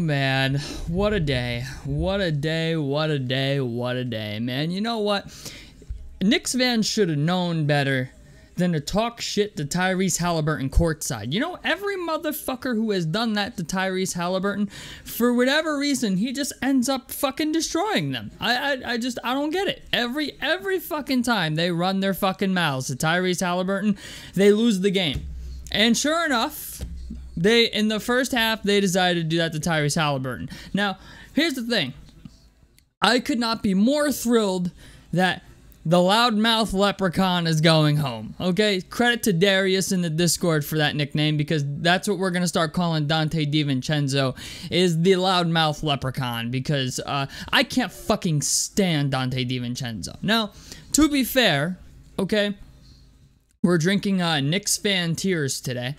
man, what a day. What a day, what a day, what a day, man. You know what? Knicks fans should have known better than to talk shit to Tyrese Halliburton courtside. You know, every motherfucker who has done that to Tyrese Halliburton, for whatever reason, he just ends up fucking destroying them. I don't get it. Every fucking time they run their fucking mouths to Tyrese Halliburton, they lose the game. And sure enough, in the first half, they decided to do that to Tyrese Halliburton. Now, here's the thing. I could not be more thrilled that the loudmouth leprechaun is going home. Okay, credit to Darius in the Discord for that nickname, because that's what we're gonna start calling Dante DiVincenzo, is the loudmouth leprechaun, because I can't fucking stand Dante DiVincenzo. Now, to be fair, okay, we're drinking Knicks fan tears today.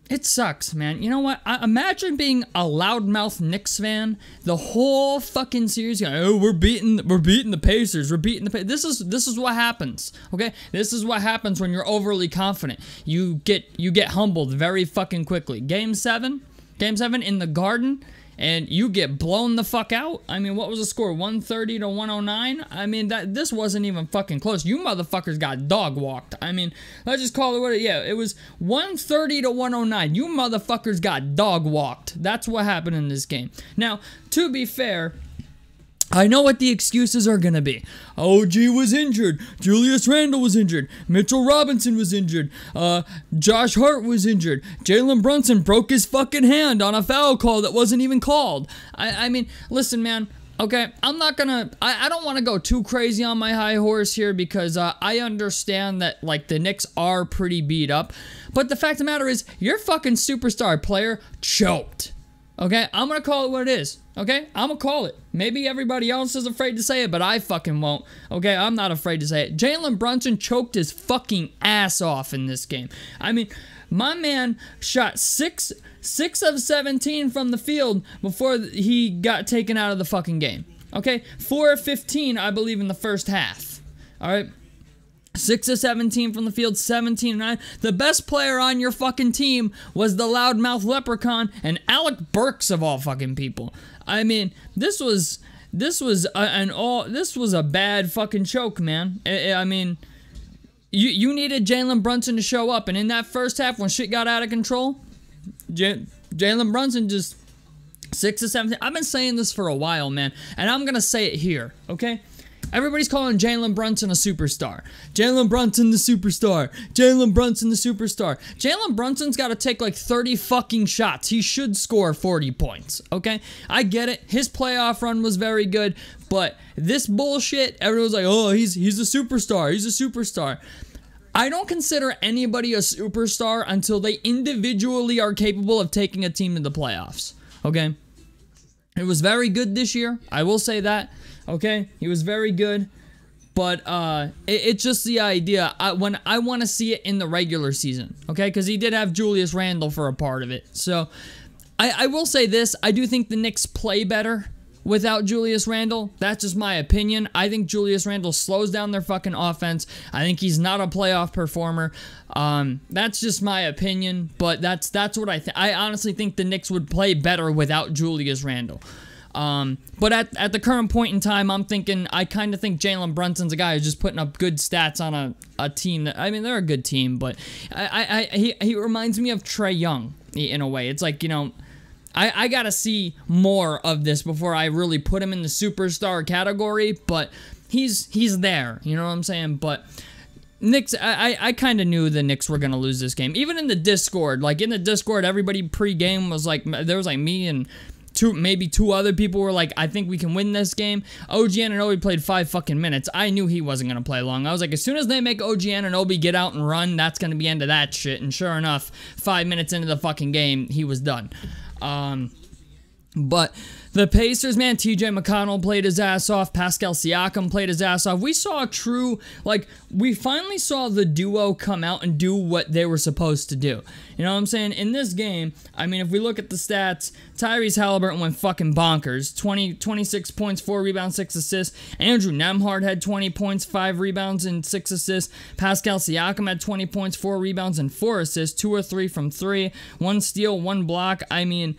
It sucks, man. You know what? Imagine being a loudmouth Knicks fan the whole fucking series. Going, oh, we're beating the Pacers. We're beating the Pacers. This is what happens. Okay, this is what happens when you're overly confident. You get humbled very fucking quickly. Game 7 in the Garden, and you get blown the fuck out. I mean, what was the score? 130 to 109? I mean, this wasn't even fucking close. You motherfuckers got dog walked. I mean, let's just call it what it was 130 to 109. You motherfuckers got dog walked. That's what happened in this game. Now, to be fair, I know what the excuses are going to be. OG was injured. Julius Randle was injured. Mitchell Robinson was injured. Josh Hart was injured. Jalen Brunson broke his fucking hand on a foul call that wasn't even called. I mean, listen, man. Okay, I'm not gonna... I don't want to go too crazy on my high horse here, because I understand that, like, the Knicks are pretty beat up. But the fact of the matter is, your fucking superstar player choked. Okay, I'm gonna call it what it is. Okay, I'm gonna call it. Maybe everybody else is afraid to say it, but I fucking won't. Okay, I'm not afraid to say it. Jalen Brunson choked his fucking ass off in this game. I mean, my man shot 6 of 17 from the field before he got taken out of the fucking game. Okay, 4 of 15, I believe, in the first half. All right. 6 of 17 from the field, 17-9. The best player on your fucking team was the loudmouth leprechaun and Alec Burks of all fucking people. I mean, this was a bad fucking choke, man. I mean, you needed Jalen Brunson to show up, and in that first half when shit got out of control, Jalen Brunson just 6 of 17. I've been saying this for a while, man, and I'm gonna say it here, okay? Everybody's calling Jalen Brunson a superstar. Jalen Brunson the superstar. Jalen Brunson the superstar. Jalen Brunson's got to take like 30 fucking shots. He should score 40 points, okay? I get it. His playoff run was very good, but this bullshit, everyone's like, oh, he's a superstar. He's a superstar. I don't consider anybody a superstar until they individually are capable of taking a team to the playoffs, okay? It was very good this year. I will say that. Okay, he was very good, but it's just the idea. When I want to see it in the regular season, okay, because he did have Julius Randle for a part of it. So I will say this: I do think the Knicks play better without Julius Randle. That's just my opinion. I think Julius Randle slows down their fucking offense. I think he's not a playoff performer. That's just my opinion, but that's what I think. I honestly think the Knicks would play better without Julius Randle. But at the current point in time, I kind of think Jalen Brunson's a guy who's just putting up good stats on a team that, I mean, they're a good team, but he reminds me of Trae Young in a way. It's like, you know, I gotta see more of this before I really put him in the superstar category, but he's there, you know what I'm saying? But Knicks, I kind of knew the Knicks were gonna lose this game. Even in the Discord, like in the Discord, everybody pre-game was like, there was like me and maybe two other people were like, I think we can win this game. OG Anunoby played 5 fucking minutes. I knew he wasn't going to play long. I was like, as soon as they make OG Anunoby get out and run, that's going to be end of that shit. And sure enough, 5 minutes into the fucking game, he was done. But the Pacers, man, TJ McConnell played his ass off. Pascal Siakam played his ass off. We saw a true, like, we finally saw the duo come out and do what they were supposed to do. You know what I'm saying? In this game, I mean, if we look at the stats, Tyrese Halliburton went fucking bonkers. 26 points, 4 rebounds, 6 assists. Andrew Nembhard had 20 points, 5 rebounds, and 6 assists. Pascal Siakam had 20 points, 4 rebounds, and 4 assists. 2 or 3 from 3. 1 steal, 1 block. I mean,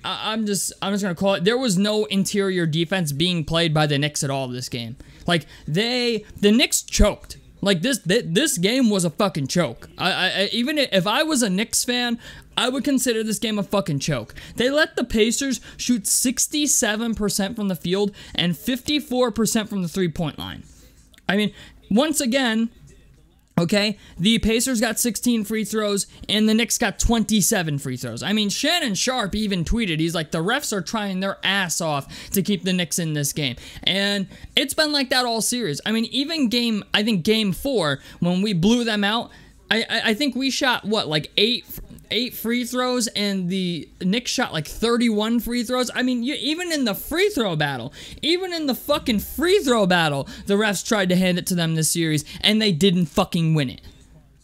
I'm just gonna call it. There was no interior defense being played by the Knicks at all this game. Like the Knicks choked. Like this game was a fucking choke. Even if I was a Knicks fan, I would consider this game a fucking choke. They let the Pacers shoot 67% from the field and 54% from the 3-point line. I mean, once again. Okay, the Pacers got 16 free throws, and the Knicks got 27 free throws. I mean, Shannon Sharp even tweeted, he's like, the refs are trying their ass off to keep the Knicks in this game. And it's been like that all series. I mean, even game 4, when we blew them out, I think we shot, what, like 8 free throws, and the Knicks shot like 31 free throws. I mean, even in the free throw battle, the refs tried to hand it to them this series, and they didn't fucking win it.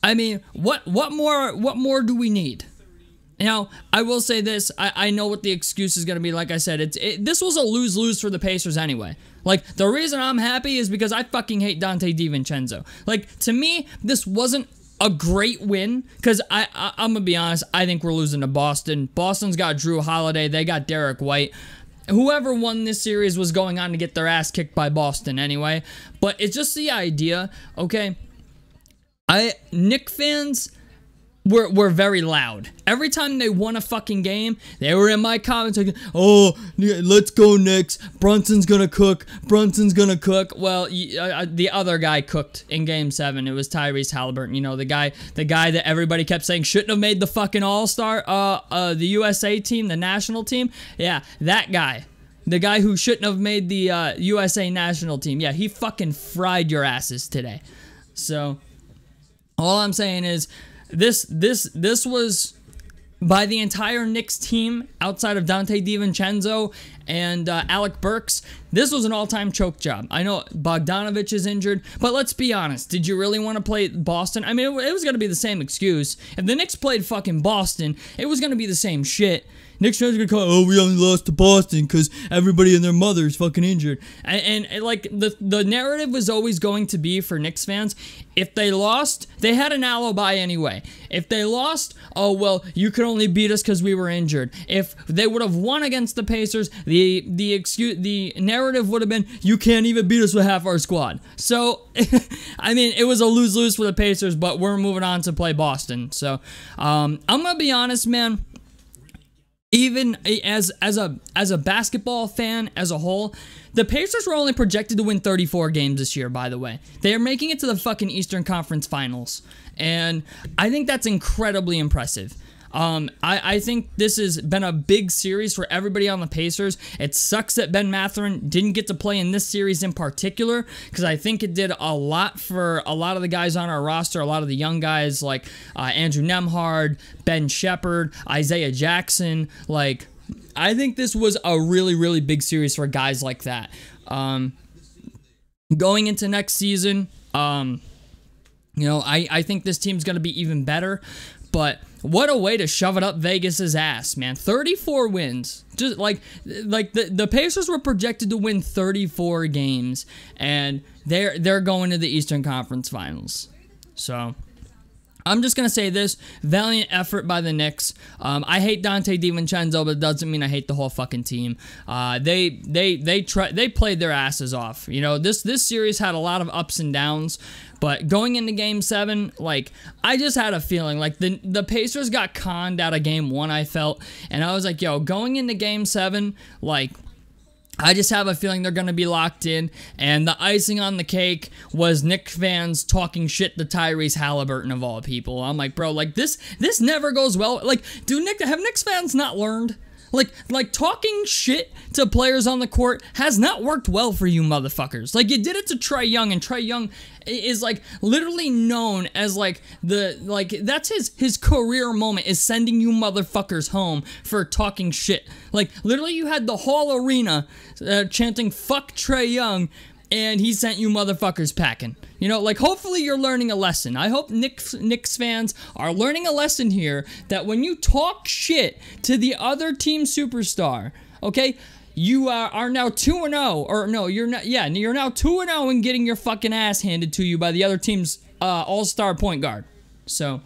I mean, what more do we need? Now, I will say this, I know what the excuse is going to be. Like I said, this was a lose-lose for the Pacers anyway. Like, the reason I'm happy is because I fucking hate Dante DiVincenzo. Like, to me, this wasn't a great win, because I'm gonna be honest, I think we're losing to Boston. Boston's got Drew Holiday, they got Derek White. Whoever won this series was going on to get their ass kicked by Boston anyway. But it's just the idea, okay? Knicks fans were very loud. Every time they won a fucking game, they were in my comments like, oh, let's go Knicks. Brunson's gonna cook. Well, the other guy cooked in game 7. It was Tyrese Halliburton. You know, the guy that everybody kept saying shouldn't have made the fucking All-Star, the USA team, the national team. Yeah, that guy. The guy who shouldn't have made the USA national team. Yeah, he fucking fried your asses today. So, all I'm saying is, this was, by the entire Knicks team, outside of Dante DiVincenzo and Alec Burks, this was an all-time choke job. I know Bogdanovich is injured, but let's be honest. Did you really want to play Boston? I mean, it was going to be the same excuse. If the Knicks played fucking Boston, it was going to be the same shit. Knicks fans are going to call, oh, we only lost to Boston because everybody and their mother is fucking injured. And like, the narrative was always going to be for Knicks fans, if they lost, they had an alibi anyway. If they lost, oh, well, you could only beat us because we were injured. If they would have won against the Pacers, the narrative would have been, you can't even beat us with half our squad. So, I mean, it was a lose-lose for the Pacers, but we're moving on to play Boston. So, I'm going to be honest, man. Even as a basketball fan as a whole, the Pacers were only projected to win 34 games this year, by the way. They are making it to the fucking Eastern Conference Finals. And I think that's incredibly impressive. I think this has been a big series for everybody on the Pacers. It sucks that Ben Mathurin didn't get to play in this series in particular, because I think it did a lot for a lot of the guys on our roster, a lot of the young guys like Andrew Nembhard, Ben Shepherd, Isaiah Jackson. Like, I think this was a really, really big series for guys like that. Going into next season, you know, I think this team's going to be even better, but what a way to shove it up Vegas's ass, man. 34 wins. Just like the Pacers were projected to win 34 games, and they're going to the Eastern Conference Finals. So, I'm just going to say this. Valiant effort by the Knicks. I hate Dante DiVincenzo, but it doesn't mean I hate the whole fucking team. They played their asses off. You know, this series had a lot of ups and downs, but going into Game 7, like, I just had a feeling, like, the Pacers got conned out of Game 1, I felt, and I was like, yo, going into Game 7, like, I just have a feeling they're going to be locked in, and the icing on the cake was Knicks fans talking shit to Tyrese Halliburton of all people. I'm like, bro, like, this never goes well. Like, have Knicks fans not learned? Like talking shit to players on the court has not worked well for you motherfuckers. Like, you did it to Trae Young, and Trae Young is like literally known as like that's his career moment, is sending you motherfuckers home for talking shit. Like, literally you had the whole arena chanting fuck Trae Young, and he sent you motherfuckers packing. You know, like, hopefully you're learning a lesson. I hope Knicks fans are learning a lesson here, that when you talk shit to the other team superstar, okay, you are now 2-0, or no, you're not. Yeah, you're now 2-0 and getting your fucking ass handed to you by the other team's all-star point guard. So,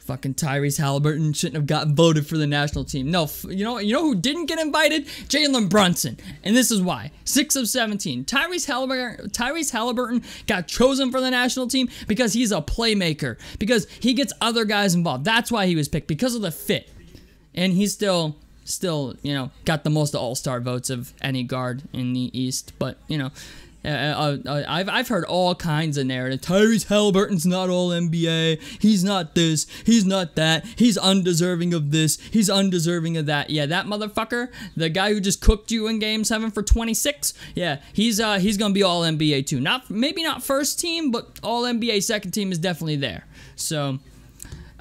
fucking Tyrese Halliburton shouldn't have gotten voted for the national team. No, you know who didn't get invited? Jalen Brunson. And this is why. 6 of 17. Tyrese Halliburton got chosen for the national team because he's a playmaker. Because he gets other guys involved. That's why he was picked. Because of the fit. And he's still, you know, got the most all-star votes of any guard in the East. But, you know, I've heard all kinds of narrative. Tyrese Halliburton's not all NBA. He's not this. He's not that. He's undeserving of this. He's undeserving of that. Yeah, that motherfucker, the guy who just cooked you in Game 7 for 26. Yeah, he's gonna be all NBA too. Maybe not first team, but all NBA second team is definitely there. So,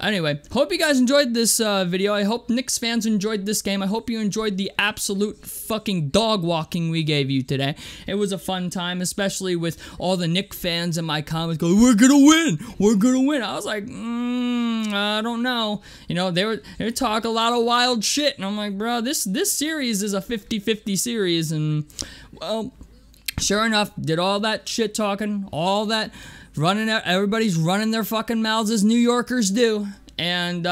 anyway, hope you guys enjoyed this video. I hope Knicks fans enjoyed this game. I hope you enjoyed the absolute fucking dog walking we gave you today. It was a fun time, especially with all the Knicks fans in my comments going, "We're gonna win! We're gonna win!" I was like, I don't know. You know, they talk a lot of wild shit, and I'm like, bro, this series is a 50-50 series, and, well, sure enough, did all that shit talking, all that running out, everybody's running their fucking mouths as New Yorkers do, and,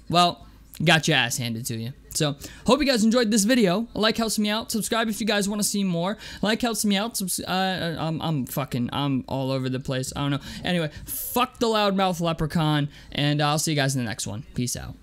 well, got your ass handed to you. So, hope you guys enjoyed this video. A like helps me out. Subscribe if you guys want to see more. A like helps me out. I'm all over the place. I don't know. Anyway, fuck the loudmouth leprechaun, and I'll see you guys in the next one. Peace out.